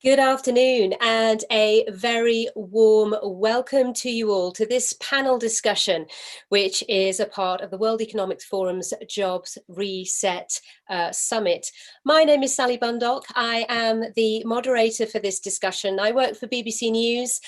Good afternoon and a very warm welcome to you all to this panel discussion, which is a part of the World Economic Forum's Jobs Reset Summit. My name is Sally Bundock. I am the moderator for this discussion. I work for BBC News.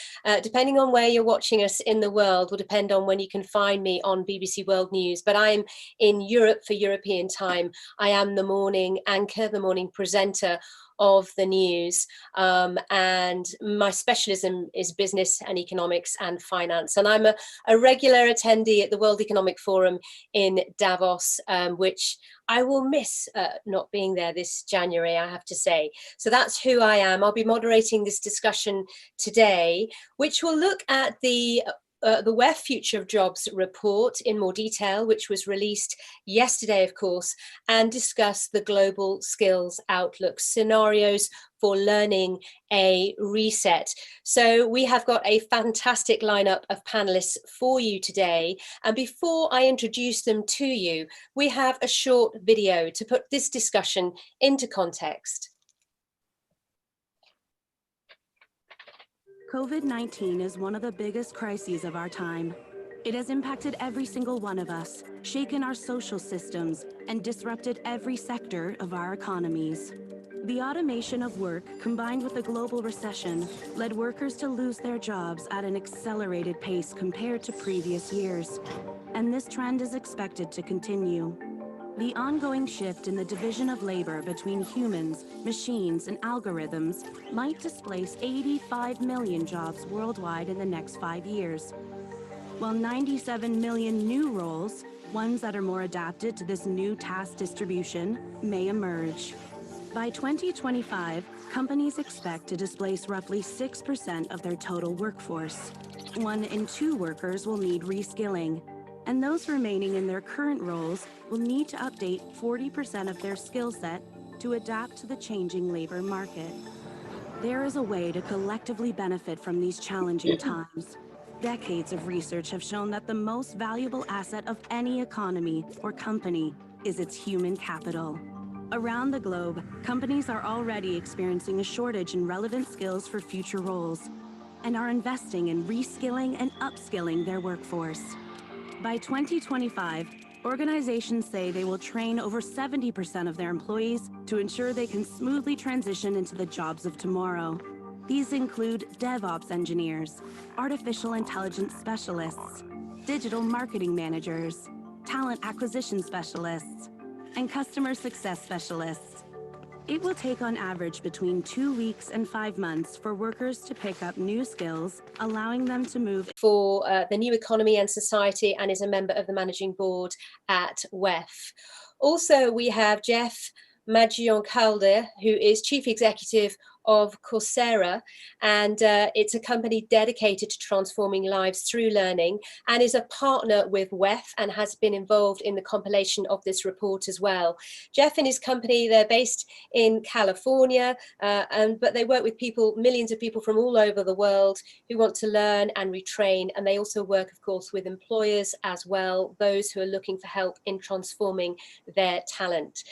Depending on where you're watching us in the world will depend on when you can find me on BBC World News, but I'm in Europe for European time. I am the morning anchor, the morning presenter of the news, and my specialism is business and economics and finance, and I'm a regular attendee at the World Economic Forum in Davos, which I will miss not being there this January, I have to say. So that's who I am. I'll be moderating this discussion today, which will look at the WEF Future of Jobs report in more detail, which was released yesterday, of course, and discuss the global skills outlook scenarios for learning a reset. So we have got a fantastic lineup of panelists for you today. And before I introduce them to you, we have a short video to put this discussion into context. COVID-19 is one of the biggest crises of our time. It has impacted every single one of us, shaken our social systems, and disrupted every sector of our economies. The automation of work, combined with the global recession, led workers to lose their jobs at an accelerated pace compared to previous years. And this trend is expected to continue. The ongoing shift in the division of labor between humans, machines, and algorithms might displace 85 million jobs worldwide in the next 5 years, while 97 million new roles, ones that are more adapted to this new task distribution, may emerge. By 2025, companies expect to displace roughly 6% of their total workforce. 1 in 2 workers will need reskilling, and those remaining in their current roles will need to update 40% of their skill set to adapt to the changing labor market. There is a way to collectively benefit from these challenging times. Decades of research have shown that the most valuable asset of any economy or company is its human capital. Around the globe, companies are already experiencing a shortage in relevant skills for future roles and are investing in reskilling and upskilling their workforce. By 2025, organizations say they will train over 70% of their employees to ensure they can smoothly transition into the jobs of tomorrow. These include DevOps engineers, artificial intelligence specialists, digital marketing managers, talent acquisition specialists, and customer success specialists. It will take on average between 2 weeks and 5 months for workers to pick up new skills, allowing them to move for the New Economy and Society, and is a member of the managing board at WEF. Also, we have Jeff Maggion-Calder, who is chief executive of Coursera, and it's a company dedicated to transforming lives through learning, and is a partner with WEF and has been involved in the compilation of this report as well. Jeff and his company, they're based in California, but they work with people, millions of people from all over the world who want to learn and retrain, and they also work, of course, with employers as well, those who are looking for help in transforming their talent.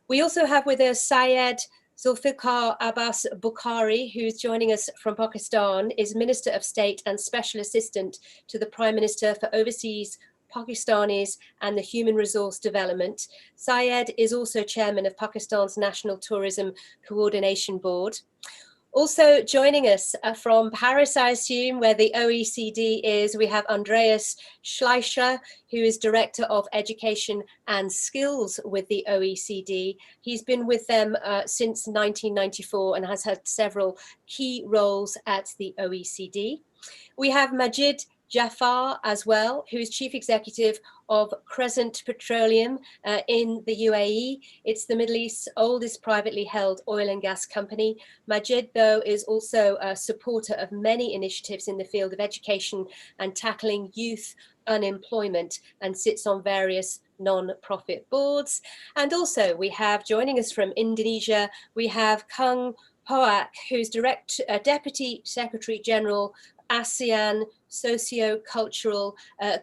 We also have with us Syed Zulfikar Abbas Bukhari, who's joining us from Pakistan, is Minister of State and Special Assistant to the Prime Minister for Overseas Pakistanis and the Human Resource Development. Syed is also Chairman of Pakistan's National Tourism Coordination Board. Also joining us from Paris, I assume, where the OECD is, we have Andreas Schleicher, who is Director of Education and Skills with the OECD. He's been with them since 1994 and has had several key roles at the OECD. We have Majid Jafar as well, who is Chief Executive of Crescent Petroleum in the UAE. It's the Middle East's oldest privately held oil and gas company. Majid, though, is also a supporter of many initiatives in the field of education and tackling youth unemployment, and sits on various non-profit boards. And also we have, joining us from Indonesia, we have Kang Poak, who's Deputy Secretary General ASEAN Socio-Cultural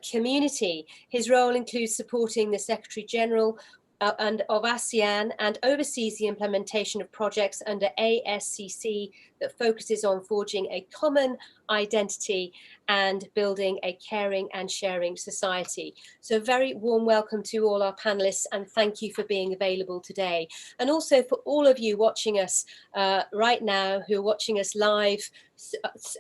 Community. His role includes supporting the Secretary General and of ASEAN, and oversees the implementation of projects under ASCC that focuses on forging a common identity and building a caring and sharing society. So very warm welcome to all our panelists, and thank you for being available today. And also for all of you watching us right now, who are watching us live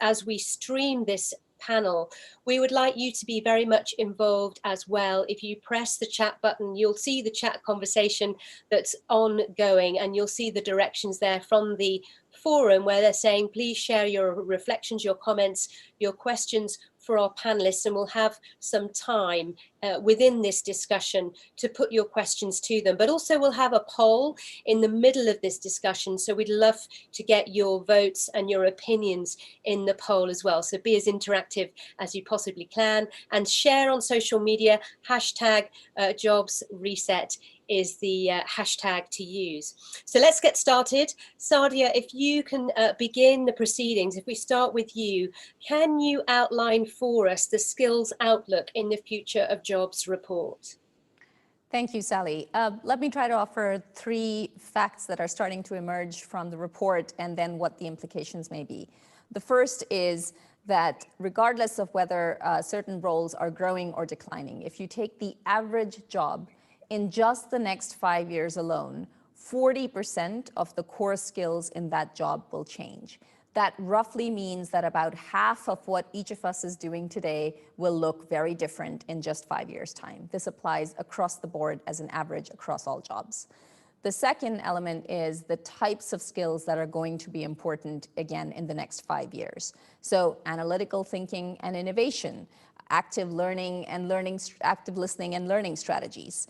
as we stream this panel, we would like you to be very much involved as well. If you press the chat button, you'll see the chat conversation that's ongoing, and you'll see the directions there from the forum where they're saying, please share your reflections, your comments, your questions for our panelists, and we'll have some time within this discussion to put your questions to them. But also we'll have a poll in the middle of this discussion, so we'd love to get your votes and your opinions in the poll as well. So be as interactive as you possibly can, and share on social media. Hashtag jobs reset is the hashtag to use. So let's get started. Sadia, if you can begin the proceedings, if we start with you, can you outline for us the skills outlook in the Future of Jobs report? Thank you, Sally. Let me try to offer 3 facts that are starting to emerge from the report, and then what the implications may be. The first is that regardless of whether certain roles are growing or declining, if you take the average job, in just the next 5 years alone, 40% of the core skills in that job will change. That roughly means that about half of what each of us is doing today will look very different in just 5 years' time. This applies across the board as an average across all jobs. The second element is the types of skills that are going to be important again in the next 5 years. So analytical thinking and innovation, active learning and active listening and learning strategies,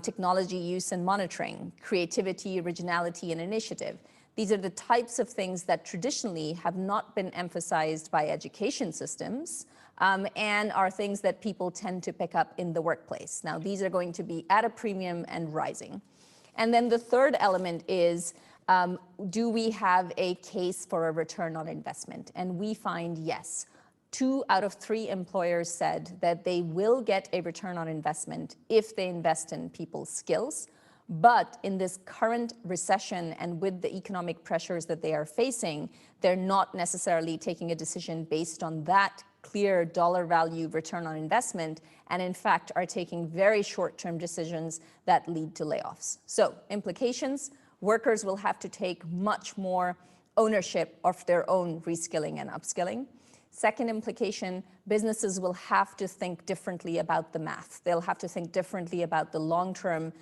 technology use and monitoring, creativity, originality, and initiative. These are the types of things that traditionally have not been emphasized by education systems, and are things that people tend to pick up in the workplace. Now, these are going to be at a premium and rising. And then the third element is, do we have a case for a return on investment? And we find yes. 2 out of 3 employers said that they will get a return on investment if they invest in people's skills. But in this current recession and with the economic pressures that they are facing, they're not necessarily taking a decision based on that clear dollar value return on investment, and in fact are taking very short-term decisions that lead to layoffs. So implications, workers will have to take much more ownership of their own reskilling and upskilling. Second implication, businesses will have to think differently about the math. They'll have to think differently about the long-term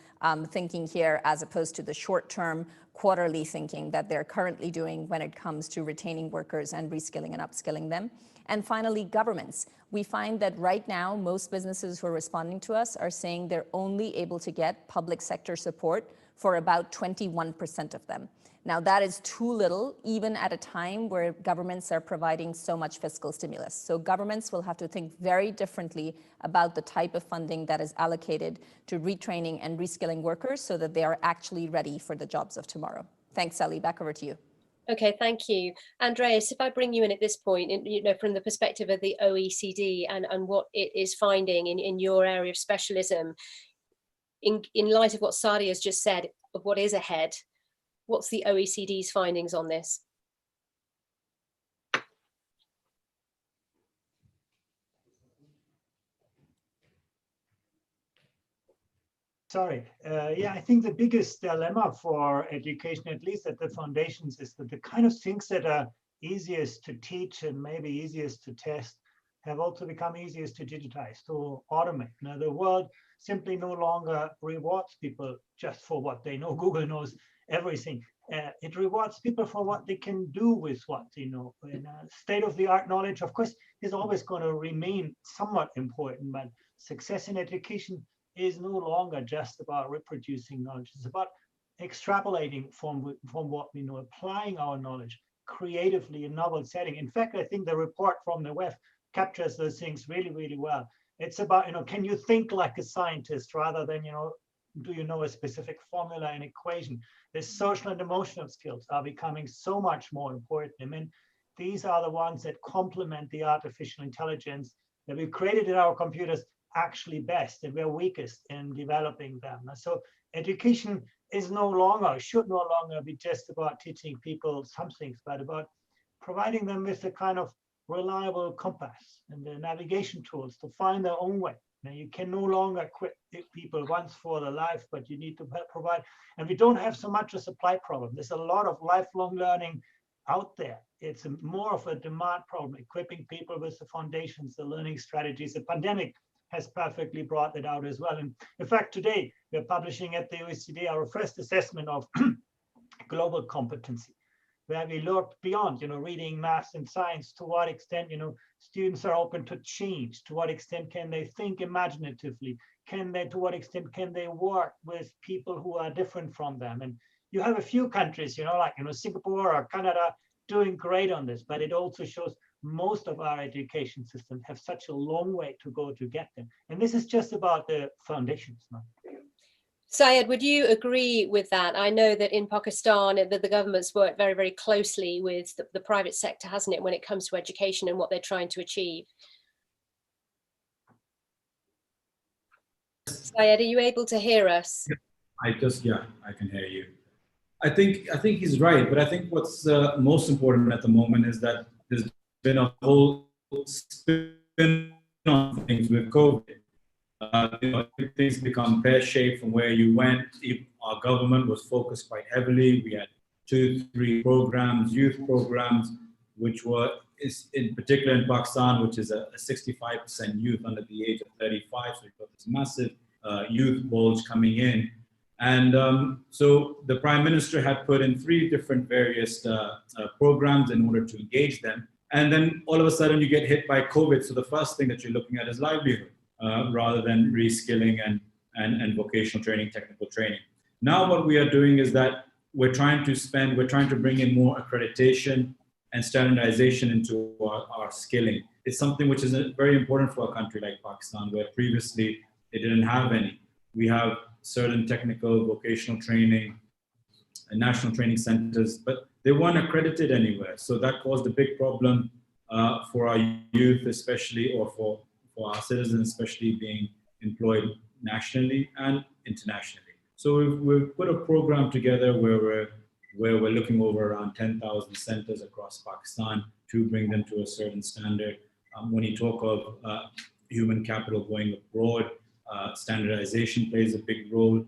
thinking here as opposed to the short-term quarterly thinking that they're currently doing when it comes to retaining workers and reskilling and upskilling them. And finally, governments. We find that right now, most businesses who are responding to us are saying they're only able to get public sector support for about 21% of them. Now, that is too little, even at a time where governments are providing so much fiscal stimulus. So governments will have to think very differently about the type of funding that is allocated to retraining and reskilling workers so that they are actually ready for the jobs of tomorrow. Thanks, Sally. Back over to you. Okay, thank you. Andreas, if I bring you in at this point, from the perspective of the OECD and what it is finding in your area of specialism, in light of what Sadia has just said, of what is ahead, what's the OECD's findings on this? Sorry. Yeah, I think the biggest dilemma for education, at least at the foundations, is that the kind of things that are easiest to teach and maybe easiest to test have also become easiest to digitize, to automate. Now, the world simply no longer rewards people just for what they know. Google knows everything. It rewards people for what they can do with what they know. And state-of-the-art knowledge, of course, is always going to remain somewhat important, but success in education is no longer just about reproducing knowledge. It's about extrapolating from what we know, applying our knowledge creatively in novel setting. In fact, I think the report from the WEF captures those things really, really well. It's about, can you think like a scientist rather than, do you know a specific formula and equation? The social and emotional skills are becoming so much more important. I mean, these are the ones that complement the artificial intelligence that we created in our computers actually best, and we're weakest in developing them. So education is no longer, should no longer be just about teaching people some things, but about providing them with a kind of reliable compass and the navigation tools to find their own way. Now, you can no longer equip people once for their life, but you need to provide, and we don't have so much a supply problem. There's a lot of lifelong learning out there. It's more of a demand problem, equipping people with the foundations, the learning strategies. The pandemic has perfectly brought that out as well. And in fact, today we're publishing at the OECD our first assessment of global competency, where we looked beyond, reading, math, and science. To what extent, students are open to change. To what extent can they think imaginatively? To what extent can they work with people who are different from them? And you have a few countries, like Singapore or Canada, doing great on this. But it also shows most of our education systems have such a long way to go to get them. And this is just about the foundations now. Syed, would you agree with that? I know that in Pakistan, the government's worked very, very closely with the private sector, hasn't it, when it comes to education and what they're trying to achieve? Syed, are you able to hear us? I can hear you. I think he's right, but I think what's most important at the moment is that there's been a whole spin on things with COVID. Things become pear-shaped from where you went. Our government was focused quite heavily. We had 2-3 programs, youth programs, which were, in particular in Pakistan, which is a 65% youth under the age of 35. So we've got this massive youth bulge coming in. And so the Prime Minister had put in 3 different various programs in order to engage them. And then all of a sudden you get hit by COVID. So the first thing that you're looking at is livelihood. Rather than reskilling and vocational training, technical training. Now what we are doing is that we're trying to bring in more accreditation and standardization into our skilling. It's something which is very important for a country like Pakistan, where previously they didn't have any. We have certain technical vocational training and national training centers, but they weren't accredited anywhere. So that caused a big problem for our youth, especially, or for our citizens, especially being employed nationally and internationally. So we've put a program together where we're looking over around 10,000 centers across Pakistan to bring them to a certain standard. When you talk of human capital going abroad, standardization plays a big role,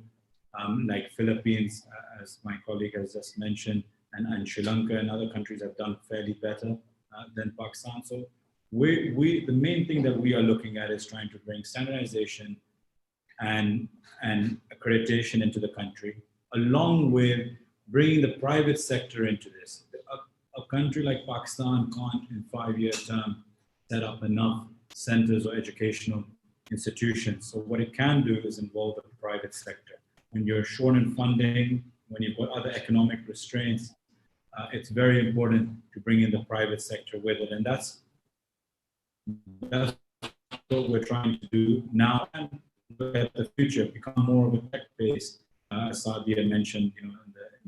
like Philippines, as my colleague has just mentioned, and Sri Lanka and other countries have done fairly better than Pakistan. So the main thing that we are looking at is trying to bring standardization and accreditation into the country, along with bringing the private sector into this. A country like Pakistan can't, in 5-year term, set up enough centers or educational institutions. So what it can do is involve the private sector. When you're short in funding, when you've got other economic restraints, it's very important to bring in the private sector with it. And that's what we're trying to do now, and look at the future, become more of a tech-based, as Sadia mentioned, in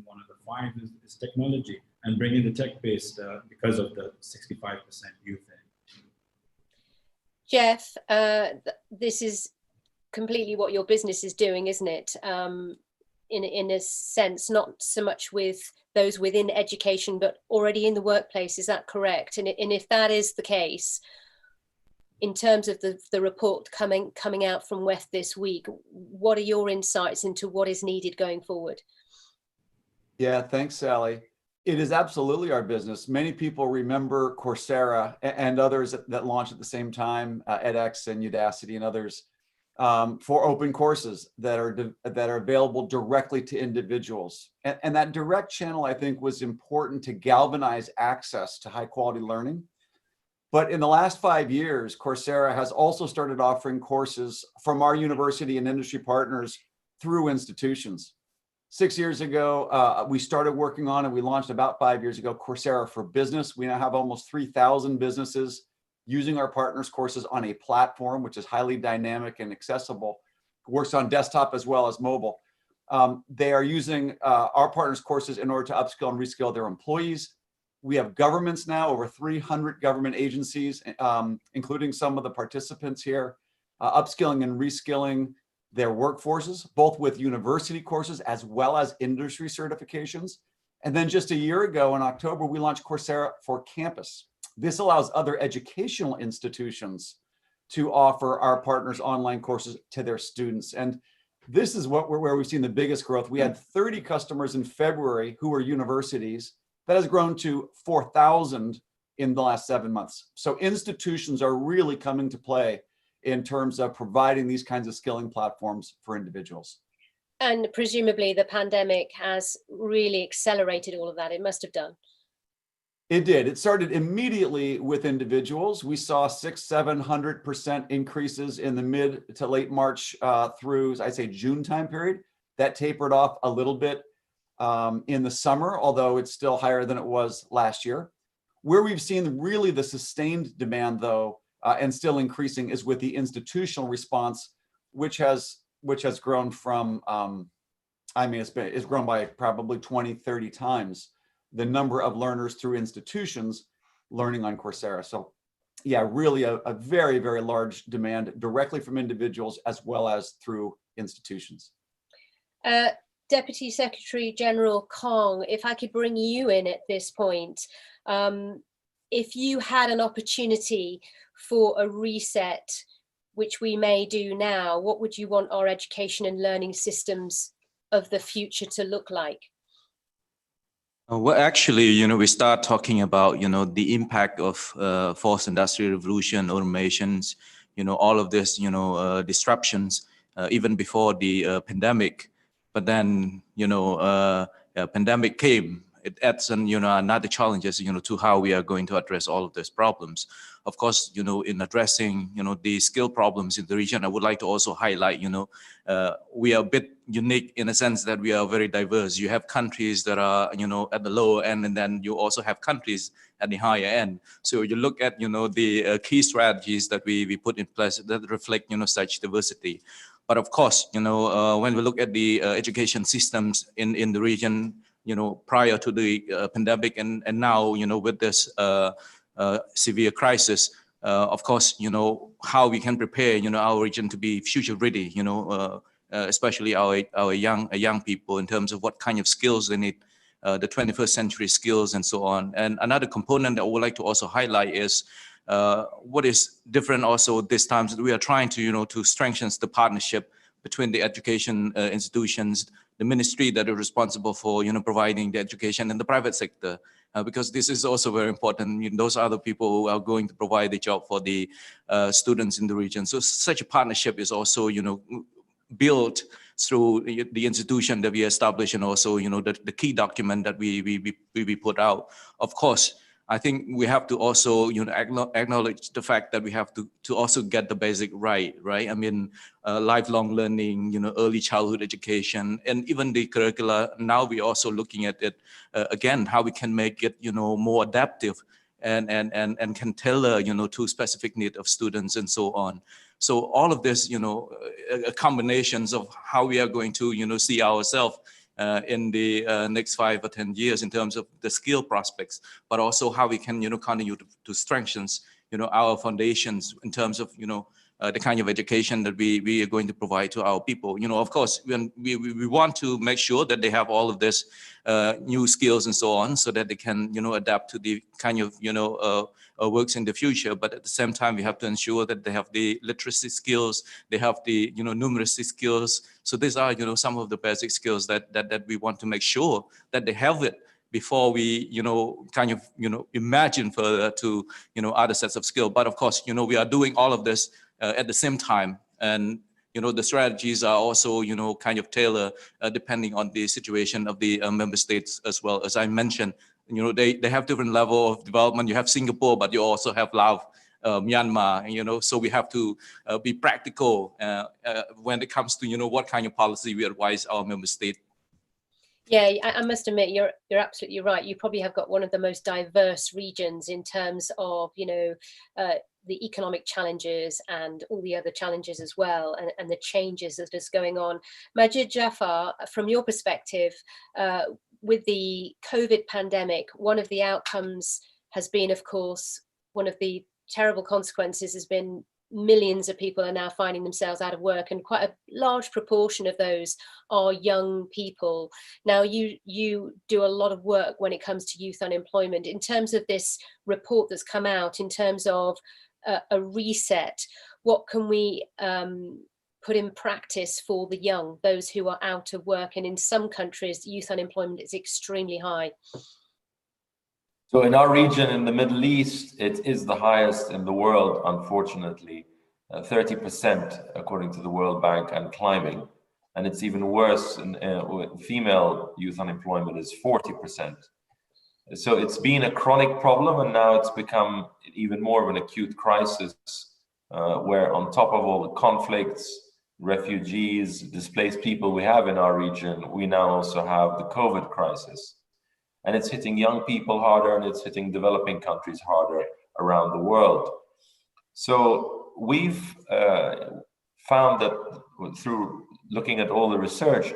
one of the 5 is technology, and bring in the tech-based because of the 65% youth. Jeff, this is completely what your business is doing, isn't it? In a sense, not so much with those within education, but already in the workplace. Is that correct? And if that is the case, in terms of the report coming out from WEF this week, what are your insights into what is needed going forward? Yeah, thanks, Sally. It is absolutely our business. Many people remember Coursera and others that launched at the same time, edX and Udacity and others, for open courses that are available directly to individuals. And that direct channel, I think, was important to galvanize access to high quality learning. But in the last 5 years, Coursera has also started offering courses from our university and industry partners through institutions. 6 years ago, we started working on, and we launched about 5 years ago, Coursera for Business. We now have almost 3,000 businesses using our partners' courses on a platform, which is highly dynamic and accessible. It works on desktop as well as mobile. They are using our partners' courses in order to upskill and reskill their employees. We have governments now, over 300 government agencies, including some of the participants here, upskilling and reskilling their workforces, both with university courses as well as industry certifications. And then just a year ago in October, we launched Coursera for Campus. This allows other educational institutions to offer our partners online courses to their students. And this is where we've seen the biggest growth. We had 30 customers in February who were universities. That has grown to 4,000 in the last 7 months. So institutions are really coming to play in terms of providing these kinds of skilling platforms for individuals. And presumably the pandemic has really accelerated all of that. It must have done. It did. It started immediately with individuals. We saw 600-700% increases in the mid to late March through, I'd say, June time period. That tapered off a little bit in the summer, although it's still higher than it was last year. Where we've seen really the sustained demand, though, and still increasing, is with the institutional response, which has grown from, it's grown by probably 20, 30 times the number of learners through institutions learning on Coursera. So yeah, really a very, very large demand directly from individuals as well as through institutions. Deputy Secretary General Kong, if I could bring you in at this point, if you had an opportunity for a reset, which we may do now, what would you want our education and learning systems of the future to look like? Well, actually, we start talking about, the impact of fourth industrial revolution, automations, all of this, disruptions, even before the pandemic. But then, pandemic came. It adds another challenges, to how we are going to address all of these problems. Of course, in addressing, the skill problems in the region, I would like to also highlight, we are a bit unique in a sense that we are very diverse. You have countries that are, at the lower end, and then you also have countries at the higher end. So you look at, the key strategies that we put in place that reflect, such diversity. But of course, when we look at the education systems in the region, prior to the pandemic and now, with this severe crisis, of course, how we can prepare, our region to be future ready, especially our young people in terms of what kind of skills they need, the 21st century skills and so on. And another component that I would like to also highlight is what is different also this time is that we are trying to, to strengthen the partnership between the education institutions, the ministry that are responsible for, providing the education, and the private sector, because this is also very important. Those are the people who are going to provide the job for the students in the region. So such a partnership is also, built through the institution that we establish, and also, the key document that we put out. Of course, I think we have to also, acknowledge the fact that we have to also get the basic right? I mean, lifelong learning, early childhood education, and even the curricula. Now we're also looking at it again, how we can make it, more adaptive and can tailor, to specific need of students and so on. So all of this, combinations of how we are going to, see ourselves in the next 5 or 10 years in terms of the skill prospects, but also how we can, continue to strengthen, our foundations in terms of, the kind of education that we are going to provide to our people. Of course, we want to make sure that they have all of this new skills and so on, so that they can, adapt to the kind of, works in the future. But at the same time, we have to ensure that they have the literacy skills, they have the, numeracy skills. So these are, some of the basic skills that we want to make sure that they have it before we, kind of, imagine further to, other sets of skill. But of course, we are doing all of this at the same time. And, the strategies are also, kind of tailored depending on the situation of the member states as well. As I mentioned, they have different level of development. You have Singapore, but you also have Laos, Myanmar, so we have to be practical when it comes to, what kind of policy we advise our member state. Yeah, I must admit, you're absolutely right. You probably have got one of the most diverse regions in terms of, the economic challenges and all the other challenges as well, and the changes that is going on. Majid Jafar, from your perspective, with the COVID pandemic, one of the outcomes has been, of course, one of the terrible consequences has been millions of people are now finding themselves out of work, and quite a large proportion of those are young people. Now, you do a lot of work when it comes to youth unemployment. In terms of this report that's come out, in terms of a reset, what can we put in practice for the young, those who are out of work? And in some countries, youth unemployment is extremely high. So in our region, in the Middle East, it is the highest in the world, unfortunately, 30% according to the World Bank, and climbing. And it's even worse in female youth unemployment is 40%. So it's been a chronic problem, and now it's become even more of an acute crisis, where on top of all the conflicts, refugees, displaced people we have in our region, we now also have the COVID crisis. And it's hitting young people harder, and it's hitting developing countries harder around the world. So we've found that through looking at all the research,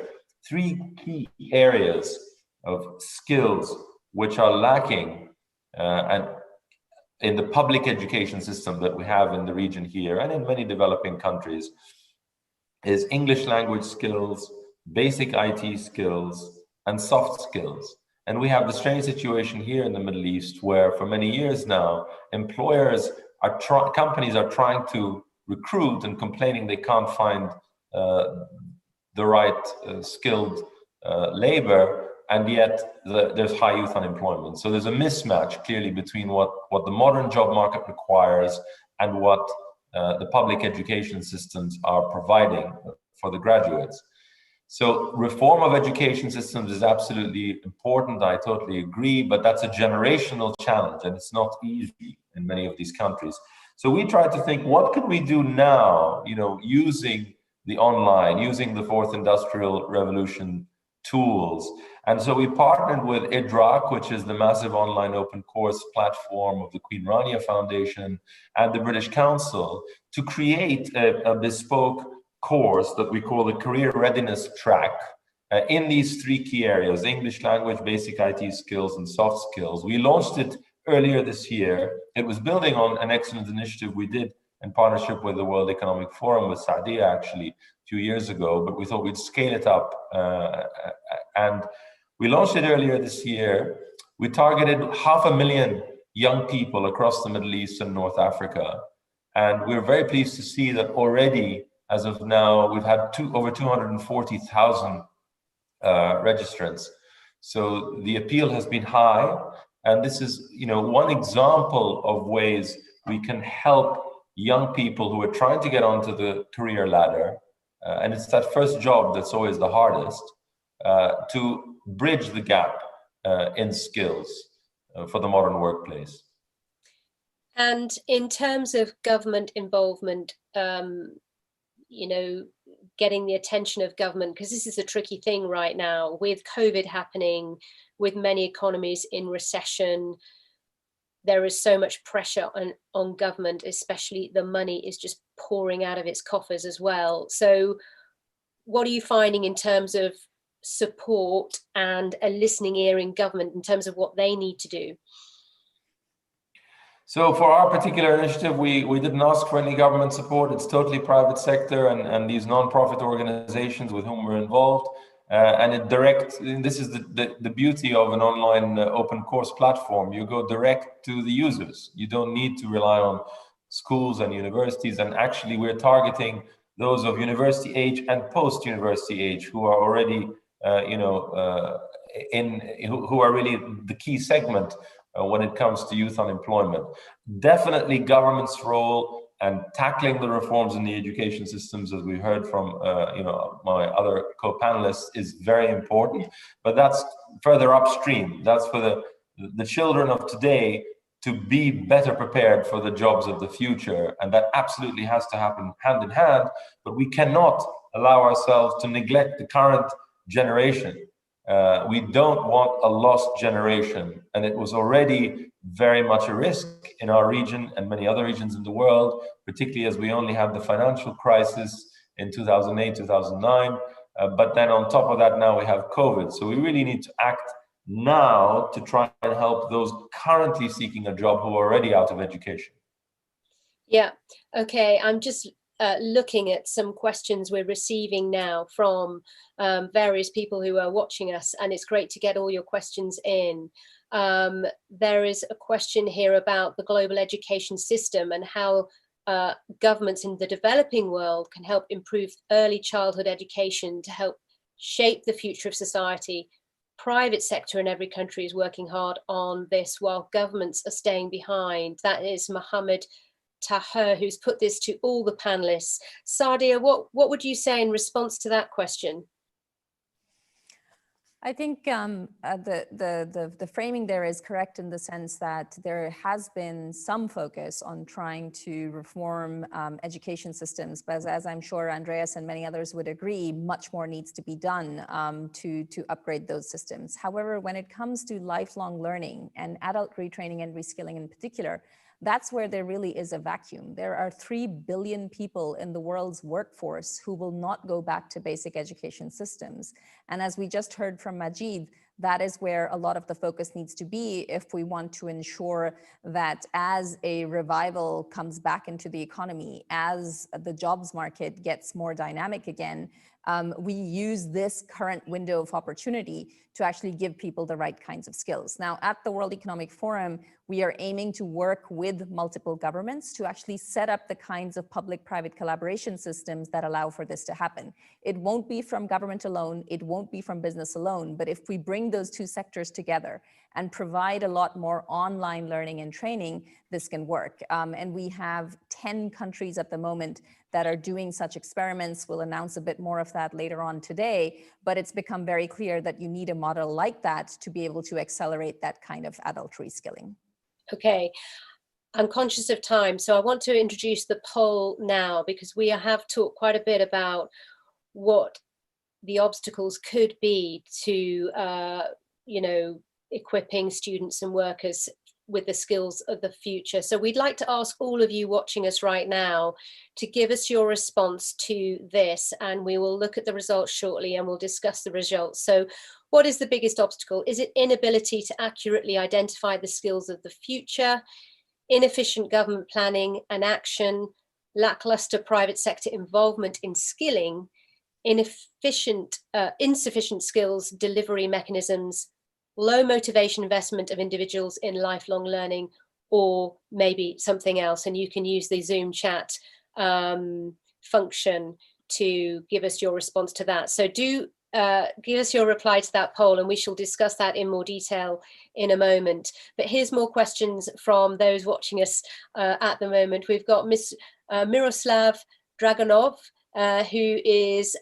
3 key areas of skills which are lacking and in the public education system that we have in the region here and in many developing countries is English language skills, basic IT skills, and soft skills. And we have the strange situation here in the Middle East where for many years now, companies are trying to recruit and complaining they can't find the right skilled labor, and yet there's high youth unemployment. So there's a mismatch clearly between what the modern job market requires and what the public education systems are providing for the graduates. So reform of education systems is absolutely important. I totally agree, but that's a generational challenge, and it's not easy in many of these countries. So we try to think, what can we do now, using the online, using the fourth industrial revolution tools? And so we partnered with IDRAC, which is the massive online open course platform of the Queen Rania Foundation and the British Council, to create a bespoke course that we call the Career Readiness Track in these 3 key areas: English language, basic IT skills, and soft skills. We launched it earlier this year. It was building on an excellent initiative we did in partnership with the World Economic Forum, with Saudi actually, a few years ago, but we thought we'd scale it up. And we launched it earlier this year. We targeted 500,000 young people across the Middle East and North Africa. And we're very pleased to see that already, as of now, we've had over 240,000 registrants. So the appeal has been high. And this is, one example of ways we can help young people who are trying to get onto the career ladder. And it's that first job that's always the hardest, to bridge the gap in skills for the modern workplace. And in terms of government involvement, getting the attention of government, because this is a tricky thing right now with COVID happening, with many economies in recession, there is so much pressure on government, especially the money is just pouring out of its coffers as well. So what are you finding in terms of support and a listening ear in government in terms of what they need to do? So for our particular initiative, we didn't ask for any government support. It's totally private sector and these non-profit organizations with whom we're involved. This is the beauty of an online open course platform. You go direct to the users. You don't need to rely on schools and universities. And actually we're targeting those of university age and post-university age who are already, who are really the key segment when it comes to youth unemployment. Definitely government's role and tackling the reforms in the education systems, as we heard from my other co-panelists, is very important. But that's further upstream. That's for the children of today to be better prepared for the jobs of the future. And that absolutely has to happen hand in hand. But we cannot allow ourselves to neglect the current generation. We don't want a lost generation. And it was already very much a risk in our region and many other regions in the world, particularly as we only had the financial crisis in 2008, 2009. But then on top of that, now we have COVID. So we really need to act now to try and help those currently seeking a job who are already out of education. Yeah, okay. I'm just looking at some questions we're receiving now from various people who are watching us, and it's great to get all your questions in. There is a question here about the global education system and how governments in the developing world can help improve early childhood education to help shape the future of society. Private sector in every country is working hard on this while governments are staying behind. That is Mohammed Taher, who's put this to all the panelists. Sadia, what would you say in response to that question? I think the framing there is correct in the sense that there has been some focus on trying to reform education systems, but as I'm sure Andreas and many others would agree, much more needs to be done to upgrade those systems. However, when it comes to lifelong learning and adult retraining and reskilling in particular, that's where there really is a vacuum. There are 3 billion people in the world's workforce who will not go back to basic education systems. And as we just heard from Majid, that is where a lot of the focus needs to be if we want to ensure that as a revival comes back into the economy, as the jobs market gets more dynamic again, we use this current window of opportunity to actually give people the right kinds of skills. Now, at the World Economic Forum, we are aiming to work with multiple governments to actually set up the kinds of public-private collaboration systems that allow for this to happen. It won't be from government alone, it won't be from business alone, but if we bring those two sectors together and provide a lot more online learning and training, this can work. And we have 10 countries at the moment that are doing such experiments. We'll announce a bit more of that later on today, but it's become very clear that you need a model like that to be able to accelerate that kind of adult reskilling. Okay, I'm conscious of time, so I want to introduce the poll now because we have talked quite a bit about what the obstacles could be to, equipping students and workers with the skills of the future. So we'd like to ask all of you watching us right now to give us your response to this, and we will look at the results shortly and we'll discuss the results. So what is the biggest obstacle? Is it inability to accurately identify the skills of the future, inefficient government planning and action, lackluster private sector involvement in skilling, insufficient skills delivery mechanisms, low motivation investment of individuals in lifelong learning, or maybe something else? And you can use the Zoom chat function to give us your response to that. So do give us your reply to that poll, and we shall discuss that in more detail in a moment. But here's more questions from those watching us at the moment. We've got Miss Miroslav Dragonov, who is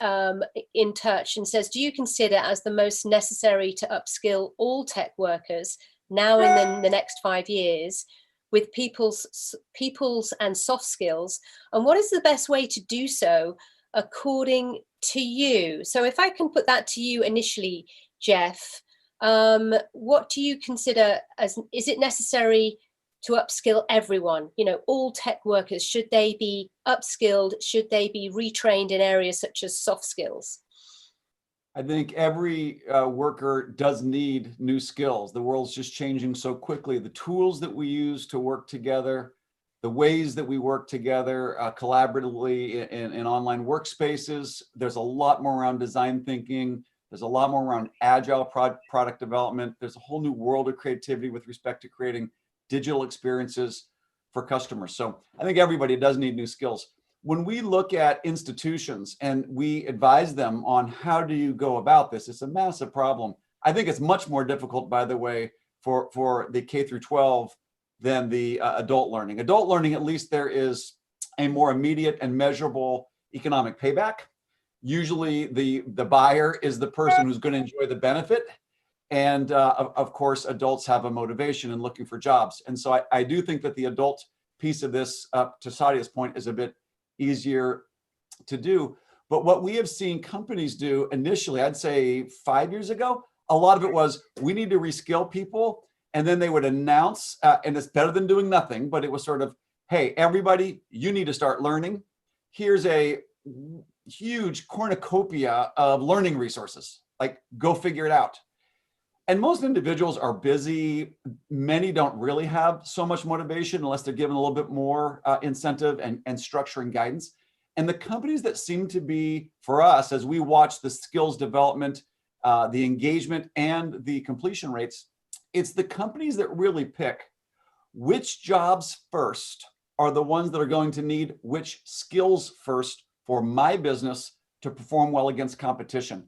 in touch and says, do you consider as the most necessary to upskill all tech workers now and in the next 5 years with people's and soft skills? And what is the best way to do so according to you? So if I can put that to you initially, Jeff, what do you consider as, is it necessary to upskill everyone? All tech workers, should they be upskilled? Should they be retrained in areas such as soft skills? I think every worker does need new skills. The world's just changing so quickly. The tools that we use to work together, the ways that we work together collaboratively in online workspaces, there's a lot more around design thinking. There's a lot more around agile product development. There's a whole new world of creativity with respect to creating digital experiences for customers. So I think everybody does need new skills. When we look at institutions and we advise them on how do you go about this, it's a massive problem. I think it's much more difficult, by the way, for the K through 12 than the adult learning. Adult learning, at least there is a more immediate and measurable economic payback. Usually the buyer is the person who's going to enjoy the benefit. And of course, adults have a motivation in looking for jobs. And so I do think that the adult piece of this, to Sadia's point, is a bit easier to do. But what we have seen companies do initially, I'd say 5 years ago, a lot of it was, we need to reskill people. And then they would announce, and it's better than doing nothing, but it was sort of, hey, everybody, you need to start learning. Here's a huge cornucopia of learning resources, like go figure it out. And most individuals are busy. Many don't really have so much motivation unless they're given a little bit more incentive and structure and guidance. And the companies that seem to be, for us, as we watch the skills development, the engagement, and the completion rates, it's the companies that really pick which jobs first are the ones that are going to need which skills first for my business to perform well against competition.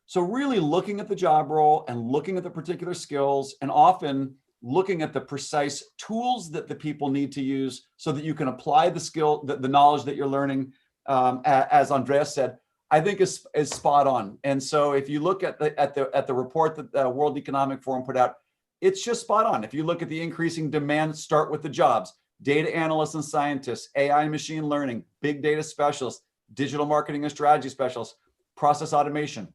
So really looking at the job role and looking at the particular skills, and often looking at the precise tools that the people need to use so that you can apply the skill, the knowledge that you're learning, as Andreas said, I think is spot on. And so if you look at the report that the World Economic Forum put out, it's just spot on. If you look at the increasing demand, start with the jobs: data analysts and scientists, AI and machine learning, big data specialists, digital marketing and strategy specialists, process automation.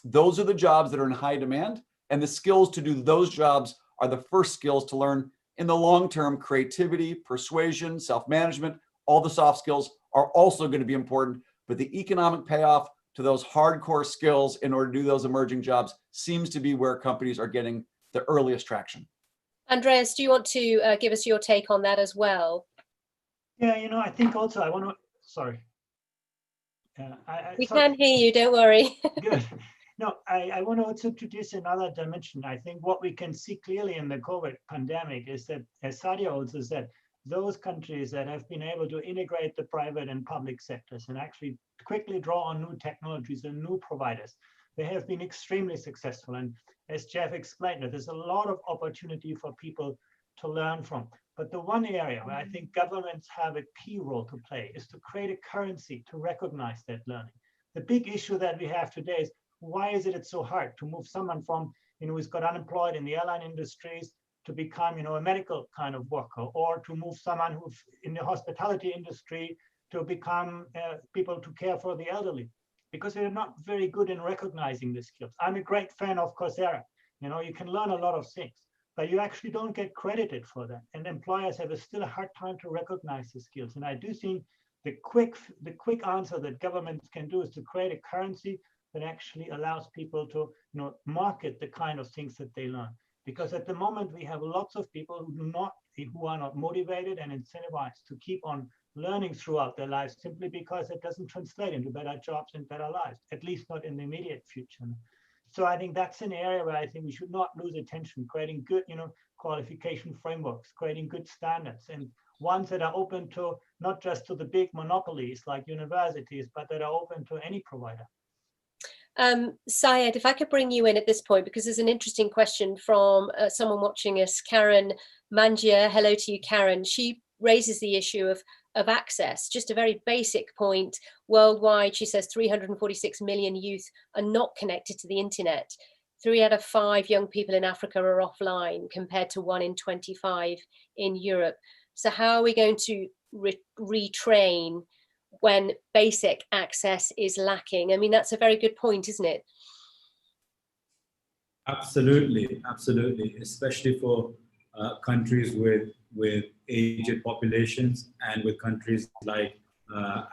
Those are the jobs that are in high demand, and the skills to do those jobs are the first skills to learn in the long term. Creativity, persuasion, self-management, all the soft skills are also going to be important, but the economic payoff to those hardcore skills in order to do those emerging jobs seems to be where companies are getting the earliest traction. Andreas, do you want to give us your take on that as well? Yeah, I think also I want to, sorry. We can hear you, don't worry. Good. No, I want to also introduce another dimension. I think what we can see clearly in the COVID pandemic is that, as Sadia also said, those countries that have been able to integrate the private and public sectors and actually quickly draw on new technologies and new providers, they have been extremely successful. And as Jeff explained, there's a lot of opportunity for people to learn from. But the one area where I think governments have a key role to play is to create a currency to recognize that learning. The big issue that we have today is, why is it so hard to move someone from, who's got unemployed in the airline industries to become, a medical kind of worker, or to move someone who's in the hospitality industry to become people to care for the elderly? Because they're not very good in recognizing the skills. I'm a great fan of Coursera. You can learn a lot of things, but you actually don't get credited for that. And employers have still a hard time to recognize the skills. And I do think the quick answer that governments can do is to create a currency that actually allows people to market the kind of things that they learn. Because at the moment we have lots of people who are not motivated and incentivized to keep on learning throughout their lives, simply because it doesn't translate into better jobs and better lives, at least not in the immediate future. So I think that's an area where I think we should not lose attention, creating good qualification frameworks, creating good standards, and ones that are open to not just to the big monopolies like universities, but that are open to any provider. Syed, if I could bring you in at this point, because there's an interesting question from someone watching us, Karen Mangia. Hello to you, Karen. She raises the issue of access, just a very basic point. Worldwide, she says 346 million youth are not connected to the internet. 3 out of 5 young people in Africa are offline, compared to 1 in 25 in Europe. So how are we going to retrain when basic access is lacking? I mean, that's a very good point, isn't it? Absolutely, absolutely, especially for countries with aged populations, and with countries like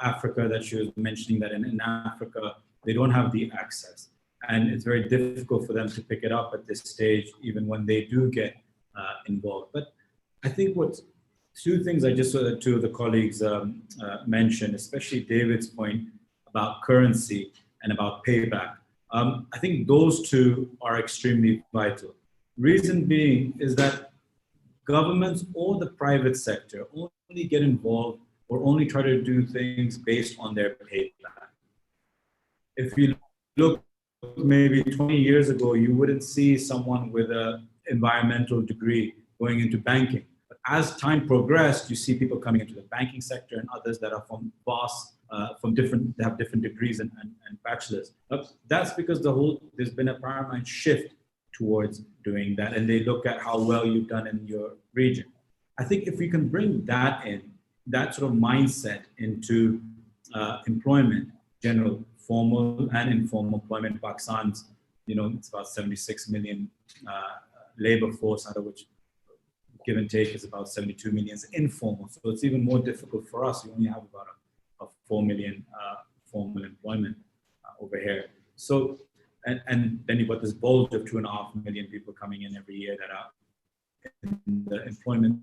Africa, that she was mentioning, that in Africa, they don't have the access. And it's very difficult for them to pick it up at this stage, even when they do get involved. But I think what 2 things I just saw that 2 of the colleagues mentioned, especially David's point about currency and about payback. I think those 2 are extremely vital. Reason being is that governments or the private sector only get involved or only try to do things based on their payback. If you look maybe 20 years ago, you wouldn't see someone with an environmental degree going into banking. But as time progressed, you see people coming into the banking sector and others that are from they have different degrees and bachelors. That's because there's been a paradigm shift towards doing that, and they look at how well you've done in your region. I think if we can bring that sort of mindset into employment, general formal and informal employment. Pakistan's, it's about 76 million labor force, out of which give and take is about 72 million is informal. So it's even more difficult for us. We only have about a 4 million formal employment over here. So and then you've got this bulge of 2.5 million people coming in every year that are in the employment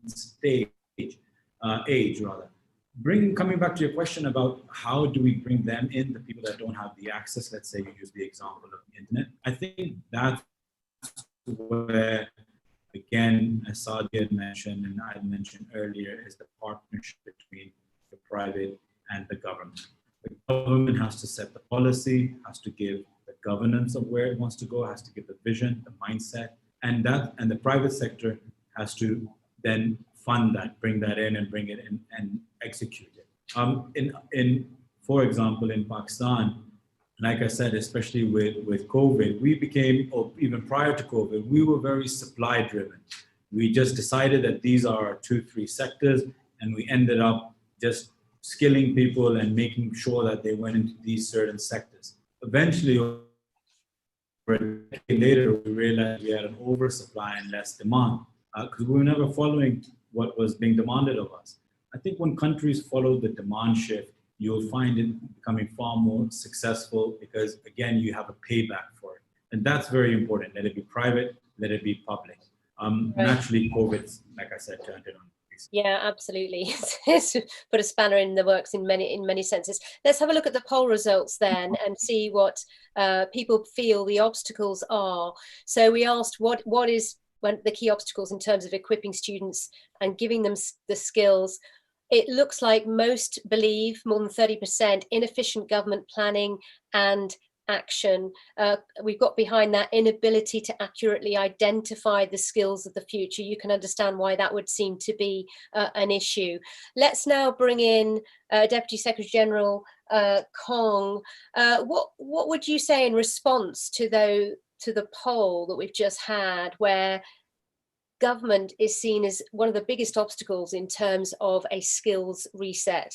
stage, age rather. Coming back to your question about how do we bring them in, the people that don't have the access, let's say you use the example of the internet. I think that's where, again, as Sadia had mentioned and I had mentioned earlier, is the partnership between the private and the government. The government has to set the policy, has to give the governance of where it wants to go, has to give the vision, the mindset, and the private sector has to then fund that, bring that in and bring it in and execute it. For example, in Pakistan, like I said, especially with COVID, we became, or even prior to COVID, we were very supply driven. We just decided that these are our 2-3 sectors, and we ended up just skilling people and making sure that they went into these certain sectors. Eventually, a decade later, we realized we had an oversupply and less demand because we were never following what was being demanded of us. I think when countries follow the demand shift, you'll find it becoming far more successful because, again, you have a payback for it. And that's very important. Let it be private, let it be public. Right. Naturally, COVID, like I said, turned it on. Yeah, absolutely. It's put a spanner in the works in many senses. Let's have a look at the poll results then and see what people feel the obstacles are. So we asked what is the key obstacles in terms of equipping students and giving them the skills. It looks like most believe, more than 30%, inefficient government planning and action. We've got behind that inability to accurately identify the skills of the future. You can understand why that would seem to be an issue. Let's now bring in Deputy Secretary General Kong. What would you say in response to the poll that we've just had, where government is seen as one of the biggest obstacles in terms of a skills reset?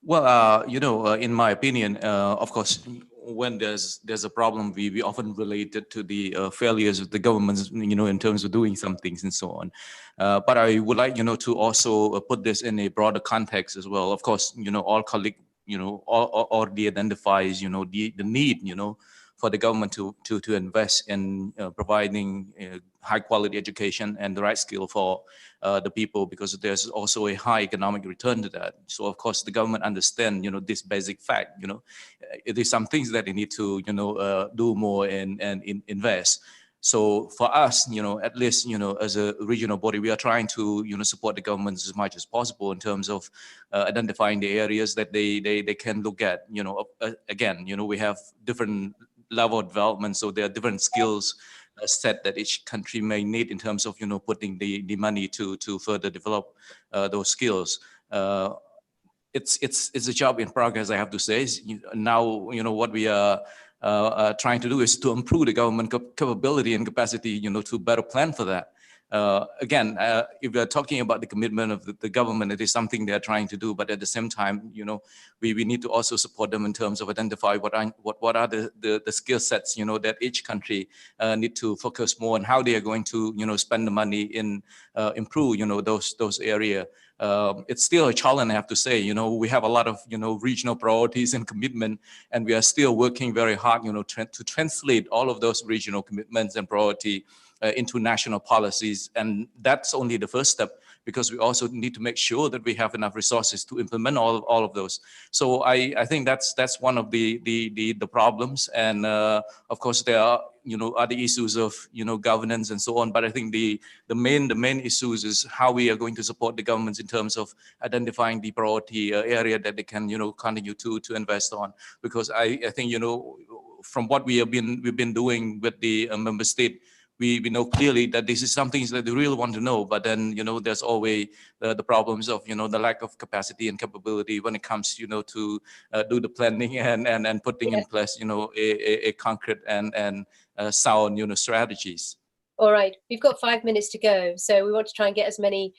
Well, in my opinion, of course, when there's a problem, we often relate it to the failures of the governments, in terms of doing some things and so on. But I would like, to also put this in a broader context as well. Of course, all colleague, already identifies, the need, for the government to invest in providing high quality education and the right skill for the people, because there's also a high economic return to that. So of course the government understand, this basic fact. It is some things that they need to, do more and invest. So for us, at least, as a regional body, we are trying to, support the governments as much as possible in terms of identifying the areas that they can look at. Again, we have different level of development, so there are different skills set that each country may need in terms of, putting the money to further develop those skills. It's a job in progress, I have to say. Now, what we are trying to do is to improve the government capability and capacity, to better plan for that. Again, if we're talking about the commitment of the government, it is something they're trying to do. But at the same time, we need to also support them in terms of identify what are the skill sets, that each country need to focus more on, how they are going to, spend the money in improve, those areas. It's still a challenge, I have to say. We have a lot of, regional priorities and commitment, and we are still working very hard, to translate all of those regional commitments and priority into national policies. And that's only the first step, because we also need to make sure that we have enough resources to implement all of those. So I think that's one of the problems. And of course there are, other issues of, governance and so on. But I think the main issues is how we are going to support the governments in terms of identifying the priority area that they can, continue to invest on. Because I think, from what we've been doing with the member state, we know clearly that this is something that they really want to know, but then, there's always the problems of, the lack of capacity and capability when it comes, to do the planning and putting in place, a concrete and sound, strategies. All right, we've got 5 minutes to go, so we want to try and get as many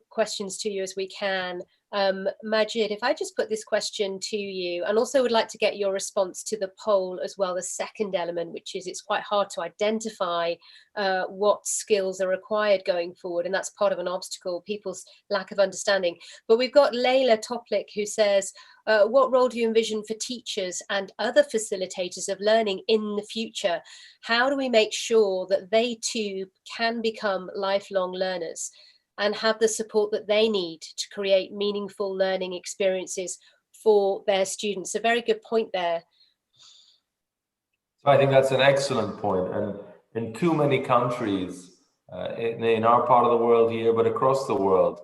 questions to you as we can. Majid, if I just put this question to you, and also would like to get your response to the poll as well, the second element, which is it's quite hard to identify what skills are required going forward, and that's part of an obstacle, people's lack of understanding. But we've got Layla Toplik who says, what role do you envision for teachers and other facilitators of learning in the future? How do we make sure that they too can become lifelong learners and have the support that they need to create meaningful learning experiences for their students? A very good point there. So I think that's an excellent point. And in too many countries, in our part of the world here, but across the world,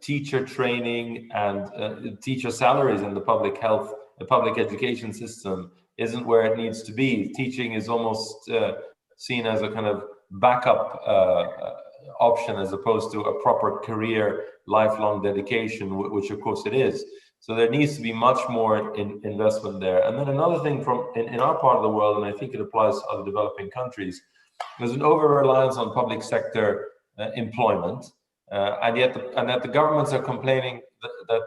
teacher training and teacher salaries in the public health, the public education system isn't where it needs to be. Teaching is almost seen as a kind of backup option as opposed to a proper career, lifelong dedication, which of course it is. So there needs to be much more investment there. And then another thing from in our part of the world, and I think it applies to other developing countries, there's an over-reliance on public sector employment, and yet the governments are complaining that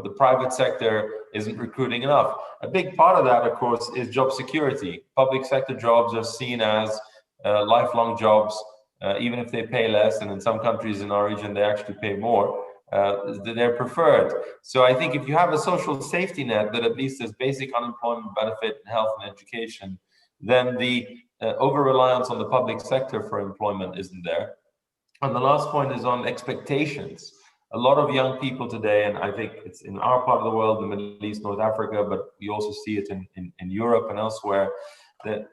the private sector isn't recruiting enough. A big part of that, of course, is job security. Public sector jobs are seen as lifelong jobs, even if they pay less, and in some countries in our region they actually pay more. They're preferred. So I think if you have a social safety net that at least has basic unemployment benefit and health and education, then the over-reliance on the public sector for employment isn't there. And the last point is on expectations. A lot of young people today, and I think it's in our part of the world, the Middle East, North Africa, but we also see it in Europe and elsewhere, that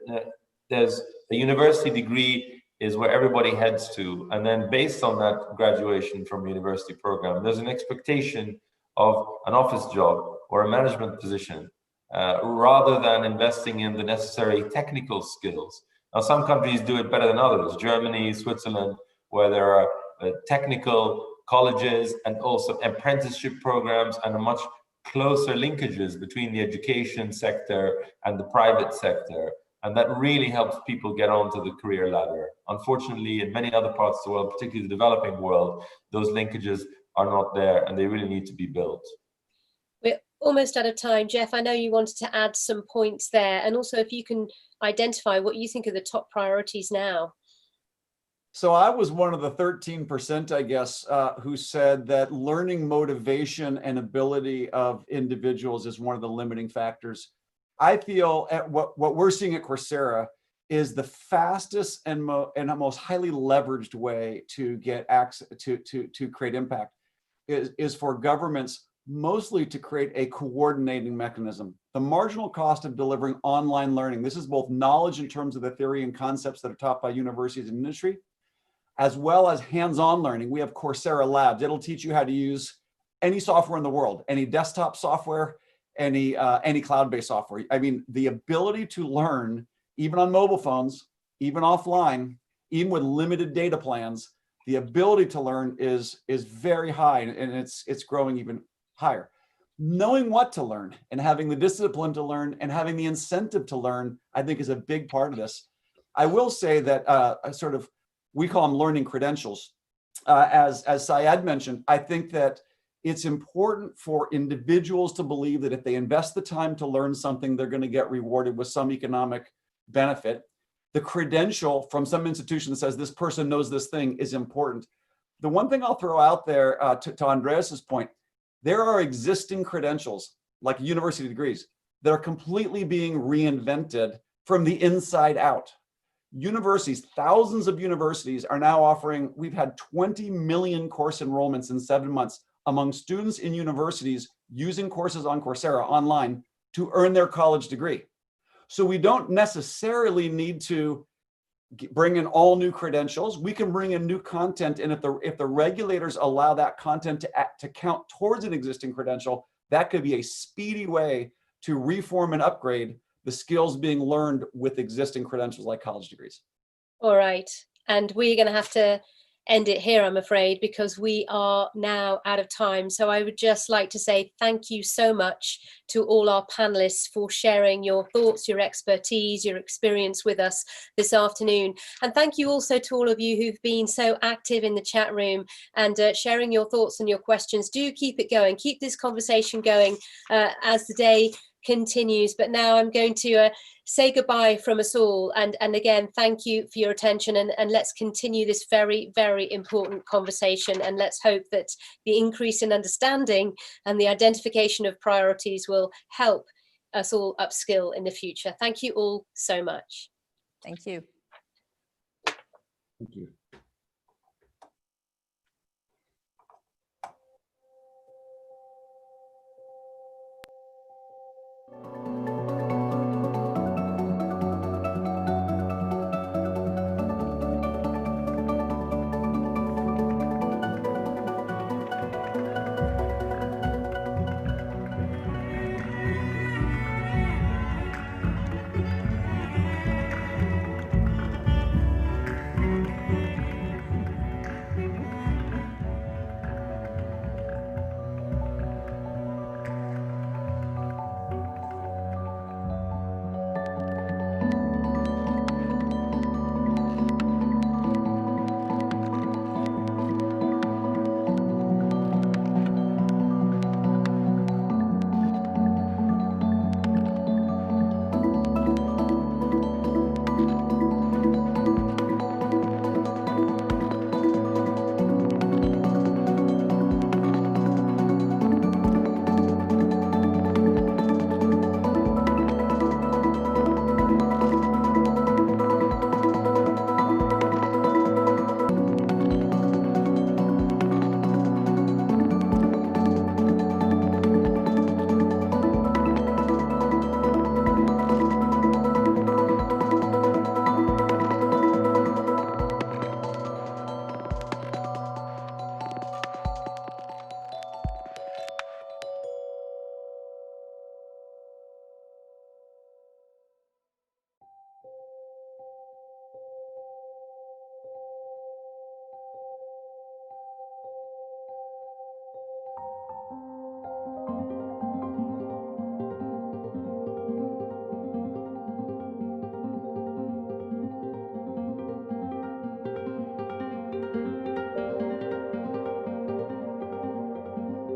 there's a university degree is where everybody heads to. And then based on that graduation from a university program, there's an expectation of an office job or a management position, rather than investing in the necessary technical skills. Now, some countries do it better than others. Germany, Switzerland, where there are technical colleges and also apprenticeship programs and a much closer linkages between the education sector and the private sector. And that really helps people get onto the career ladder. Unfortunately, in many other parts of the world, particularly the developing world, those linkages are not there and they really need to be built. We're almost out of time. Jeff, I know you wanted to add some points there. And also if you can identify what you think are the top priorities now. So I was one of the 13%, I guess, who said that learning motivation and ability of individuals is one of the limiting factors. I feel at what we're seeing at Coursera is the fastest and most highly leveraged way to get access to create impact is for governments mostly to create a coordinating mechanism. The marginal cost of delivering online learning, this is both knowledge in terms of the theory and concepts that are taught by universities and industry, as well as hands-on learning. We have Coursera Labs. It'll teach you how to use any software in the world, any desktop software, any cloud-based software. I mean, the ability to learn, even on mobile phones, even offline, even with limited data plans, the ability to learn is very high, and it's growing even higher. Knowing what to learn and having the discipline to learn and having the incentive to learn, I think, is a big part of this. I will say that we call them learning credentials. As Syed mentioned, I think that it's important for individuals to believe that if they invest the time to learn something, they're going to get rewarded with some economic benefit. The credential from some institution that says this person knows this thing is important. The one thing I'll throw out there to Andreas's point, there are existing credentials like university degrees that are completely being reinvented from the inside out. Universities, thousands of universities are now offering, we've had 20 million course enrollments in 7 months among students in universities using courses on Coursera online to earn their college degree. So we don't necessarily need to bring in all new credentials. We can bring in new content, and if the regulators allow that content to count towards an existing credential, that could be a speedy way to reform and upgrade the skills being learned with existing credentials like college degrees. All right, and we're going to have to end it here, I'm afraid, because we are now out of time. So I would just like to say thank you so much to all our panelists for sharing your thoughts, your expertise, your experience with us this afternoon. And thank you also to all of you who've been so active in the chat room and sharing your thoughts and your questions. Do keep it going, keep this conversation going as the day continues. But now I'm going to say goodbye from us all, and again thank you for your attention, and let's continue this very, very important conversation, and let's hope that the increase in understanding and the identification of priorities will help us all upskill in the future. Thank you all so much. Thank you. Thank you.